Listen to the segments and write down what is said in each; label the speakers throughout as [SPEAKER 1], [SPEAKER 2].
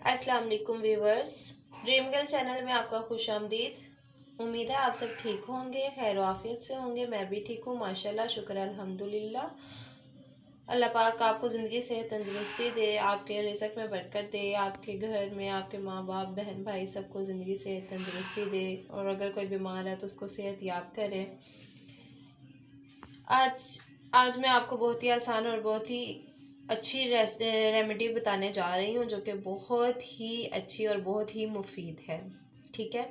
[SPEAKER 1] अस्सलाम वालेकुम viewers. Dream girl channel में आपका खुश आमदीद। उम्मीद है आप सब ठीक होंगे, खैर आफियत से होंगे। मैं भी ठीक हूँ माशाल्लाह, शुक्र अल्हम्दुलिल्लाह। अल्लाह पाक आपको ज़िंदगी से तंदुरुस्ती दे, आपके रिज़्क में बरकत दे, आपके घर में आपके माँ बाप बहन भाई सबको ज़िंदगी से तंदुरुस्ती दे, और अगर कोई बीमार है तो उसको सेहत याब करे। आज आज मैं आपको बहुत ही आसान और बहुत ही अच्छी रेमेडी बताने जा रही हूँ, जो कि बहुत ही अच्छी और बहुत ही मुफीद है। ठीक है,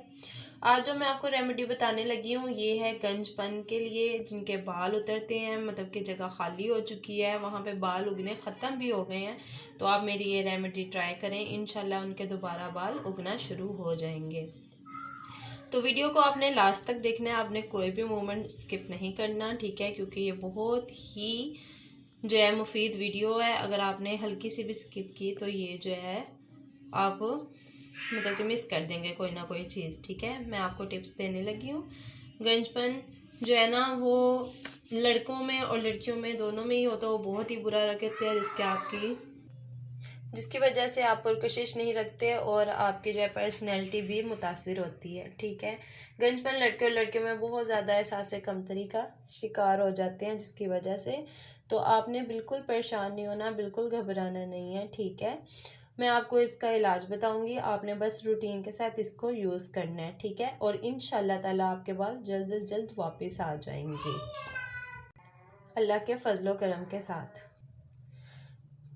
[SPEAKER 1] आज जो मैं आपको रेमेडी बताने लगी हूँ ये है गंजपन के लिए, जिनके बाल उतरते हैं, मतलब कि जगह खाली हो चुकी है, वहाँ पे बाल उगने ख़त्म भी हो गए हैं, तो आप मेरी ये रेमेडी ट्राई करें, इंशाल्लाह उनके दोबारा बाल उगना शुरू हो जाएंगे। तो वीडियो को आपने लास्ट तक देखना है, आपने कोई भी मोमेंट स्किप नहीं करना, ठीक है, क्योंकि ये बहुत ही जो है मुफीद वीडियो है। अगर आपने हल्की सी भी स्किप की तो ये जो है आप मतलब कि मिस कर देंगे कोई ना कोई चीज़। ठीक है, मैं आपको टिप्स देने लगी हूँ। गंजपन जो है ना वो लड़कों में और लड़कियों में दोनों में ही होता है, वो बहुत ही बुरा रखते हैं, जिसकी वजह से आप पुरकशिश नहीं रखते और आपकी जो है पर्सनैलिटी भी मुतासिर होती है। ठीक है, गंजपन लड़के और लड़कियों में बहुत ज़्यादा एहसास कमतरी का शिकार हो जाते हैं, जिसकी वजह से तो आपने बिल्कुल परेशान नहीं होना, बिल्कुल घबराना नहीं है। ठीक है, मैं आपको इसका इलाज बताऊंगी, आपने बस रूटीन के साथ इसको यूज़ करना है। ठीक है, और इंशाल्लाह ताला आपके बाल जल्द से जल्द वापस आ जाएंगे अल्लाह के फजलो करम के साथ।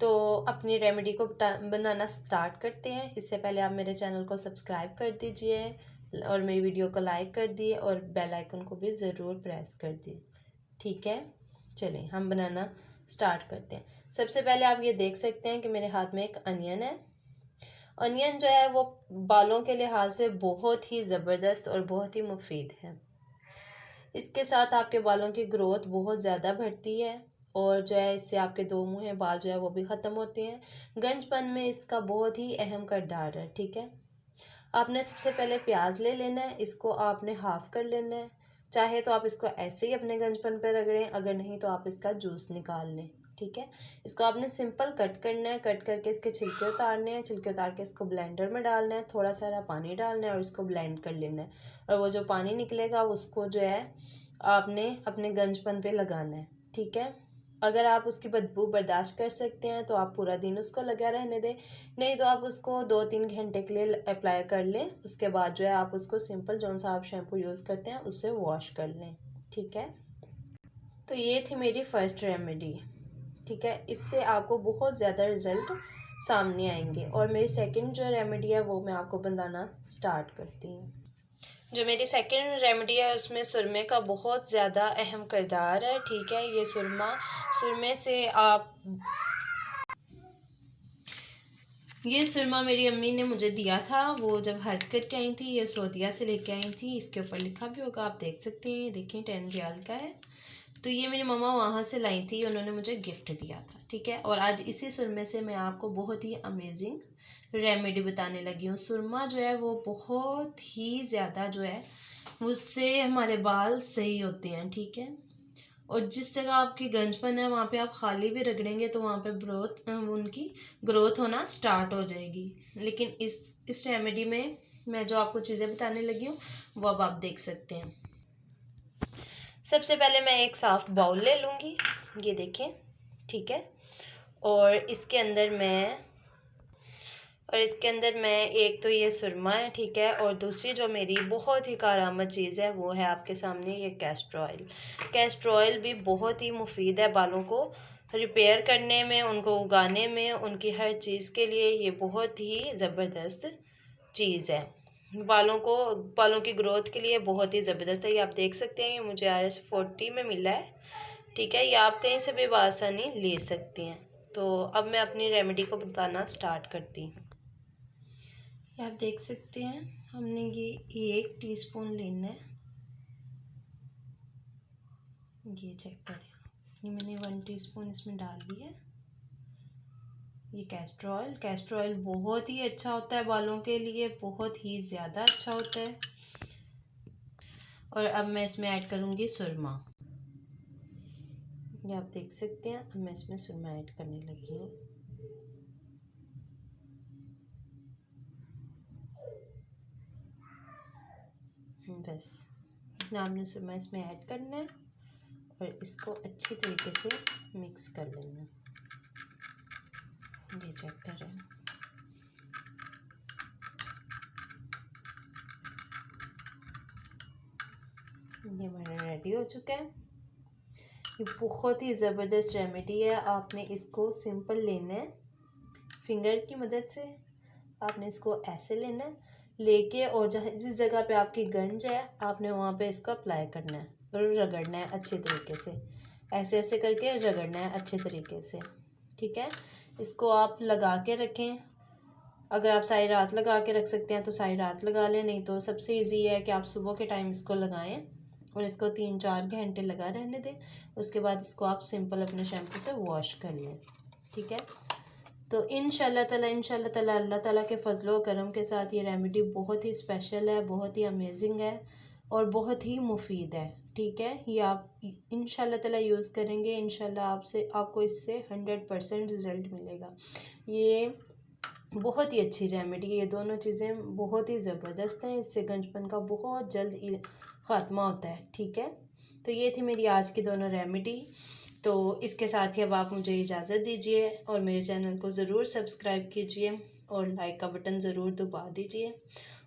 [SPEAKER 1] तो अपनी रेमेडी को बनाना स्टार्ट करते हैं। इससे पहले आप मेरे चैनल को सब्सक्राइब कर दीजिए और मेरी वीडियो को लाइक कर दिए और बेल आइकन को भी ज़रूर प्रेस कर दिए। ठीक है, चलें हम बनाना स्टार्ट करते हैं। सबसे पहले आप ये देख सकते हैं कि मेरे हाथ में एक अनियन है। अनियन जो है वो बालों के लिहाज से बहुत ही ज़बरदस्त और बहुत ही मुफीद है। इसके साथ आपके बालों की ग्रोथ बहुत ज़्यादा बढ़ती है और जो है इससे आपके दो मुँहे बाल जो है वो भी ख़त्म होते हैं। गंजपन में इसका बहुत ही अहम किरदार है। ठीक है, आपने सबसे पहले प्याज ले लेना है, इसको आपने हाफ़ कर लेना है। चाहे तो आप इसको ऐसे ही अपने गंजपन पे रगड़ें, अगर नहीं तो आप इसका जूस निकाल लें। ठीक है, इसको आपने सिंपल कट करना है, कट करके इसके छिलके उतारने हैं, छिलके उतार के इसको ब्लेंडर में डालना है, थोड़ा सारा पानी डालना है और इसको ब्लेंड कर लेना है। और वो जो पानी निकलेगा उसको जो है आपने अपने गंजपन पे लगाना है। ठीक है, अगर आप उसकी बदबू बर्दाश्त कर सकते हैं तो आप पूरा दिन उसको लगा रहने दें, नहीं तो आप उसको 2-3 घंटे के लिए अप्लाई कर लें। उसके बाद जो है आप उसको सिंपल जौन सा आप शैम्पू यूज़ करते हैं उससे वॉश कर लें। ठीक है, तो ये थी मेरी फर्स्ट रेमेडी। ठीक है, इससे आपको बहुत ज़्यादा रिज़ल्ट सामने आएंगे। और मेरी सेकंड जो रेमेडी है वो मैं आपको बताना स्टार्ट करती हूँ। जो मेरी सेकंड रेमेडी है उसमें सुरमे का बहुत ज़्यादा अहम किरदार है। ठीक है, ये सुरमे से आप ये सुरमा मेरी अम्मी ने मुझे दिया था, वो जब हज करके आई थी, ये सऊदीया से लेके आई थी। इसके ऊपर लिखा भी होगा, आप देख सकते हैं, ये देखें 10 रियाल का है। तो ये मेरी मम्मा वहाँ से लाई थी, उन्होंने मुझे गिफ्ट दिया था। ठीक है, और आज इसी सुरमे से मैं आपको बहुत ही अमेजिंग रेमेडी बताने लगी हूँ। सुरमा जो है वो बहुत ही ज़्यादा जो है उससे हमारे बाल सही होते हैं। ठीक है, और जिस जगह आपकी गंजपन है वहाँ पे आप खाली भी रगड़ेंगे तो वहाँ पे उनकी ग्रोथ होना स्टार्ट हो जाएगी। लेकिन इस रेमेडी में मैं जो आपको चीज़ें बताने लगी हूँ वो अब आप देख सकते हैं। सबसे पहले मैं एक साफ़ बाउल ले लूँगी, ये देखें। ठीक है, और इसके अंदर मैं एक तो ये सुरमा है। ठीक है, और दूसरी जो मेरी बहुत ही कारआमद चीज़ है वो है आपके सामने ये कैस्टर ऑयल। कैस्टर ऑयल भी बहुत ही मुफीद है बालों को रिपेयर करने में, उनको उगाने में, उनकी हर चीज़ के लिए ये बहुत ही ज़बरदस्त चीज़ है। बालों की ग्रोथ के लिए बहुत ही ज़बरदस्त है। ये आप देख सकते हैं, ये मुझे RS40 में मिला है। ठीक है, ये आप कहीं से भी आसानी ले सकती हैं। तो अब मैं अपनी रेमेडी को बताना स्टार्ट करती हूँ। आप देख सकते हैं, हमने ये 1 टीस्पून लेना है। ये चेक करें, ये मैंने 1 टीस्पून इसमें डाल दिया है। ये कैस्टर ऑयल बहुत ही अच्छा होता है बालों के लिए, बहुत ही ज़्यादा अच्छा होता है। और अब मैं इसमें ऐड करूँगी सुरमा। ये आप देख सकते हैं, अब मैं इसमें सुरमा ऐड करने लगी हूँ। बस इतना आपने सुरमा इसमें ऐड करना है और इसको अच्छी तरीके से मिक्स कर लेना। ये चेक कर रहे हैं। ये हमारा रेडी हो चुका है। ये बहुत ही ज़बरदस्त रेमेडी है। आपने इसको सिंपल लेना है, फिंगर की मदद से आपने इसको ऐसे लेना है, लेके और जहाँ जिस जगह पे आपकी गंज है आपने वहाँ पे इसको अप्लाई करना है और रगड़ना है अच्छे तरीके से। ऐसे ऐसे करके रगड़ना है अच्छे तरीके से, ठीक है। इसको आप लगा के रखें। अगर आप सारी रात लगा के रख सकते हैं तो सारी रात लगा लें, नहीं तो सबसे ईजी है कि आप सुबह के टाइम इसको लगाएं और इसको 3-4 घंटे लगा रहने दें। उसके बाद इसको आप सिंपल अपने शैम्पू से वॉश कर लें, ठीक है। तो इंशाल्लाह ताला अल्लाह ताला के फजलो करम के साथ ये रेमेडी बहुत ही स्पेशल है, बहुत ही अमेजिंग है और बहुत ही मुफीद है, ठीक है। ये आप इंशाल्लाह ताला यूज़ करेंगे, इंशाल्लाह आपको इससे 100% रिज़ल्ट मिलेगा। ये बहुत ही अच्छी रेमेडी, ये दोनों चीज़ें बहुत ही ज़बरदस्त हैं। इससे गंजपन का बहुत जल्द ख़ात्मा होता है, ठीक है। तो ये थी मेरी आज की दोनों रेमेडी। तो इसके साथ ही अब आप मुझे इजाज़त दीजिए और मेरे चैनल को ज़रूर सब्सक्राइब कीजिए और लाइक का बटन ज़रूर दबा दीजिए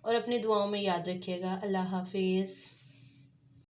[SPEAKER 1] और अपनी दुआओं में याद रखिएगा। अल्लाह हाफिज़।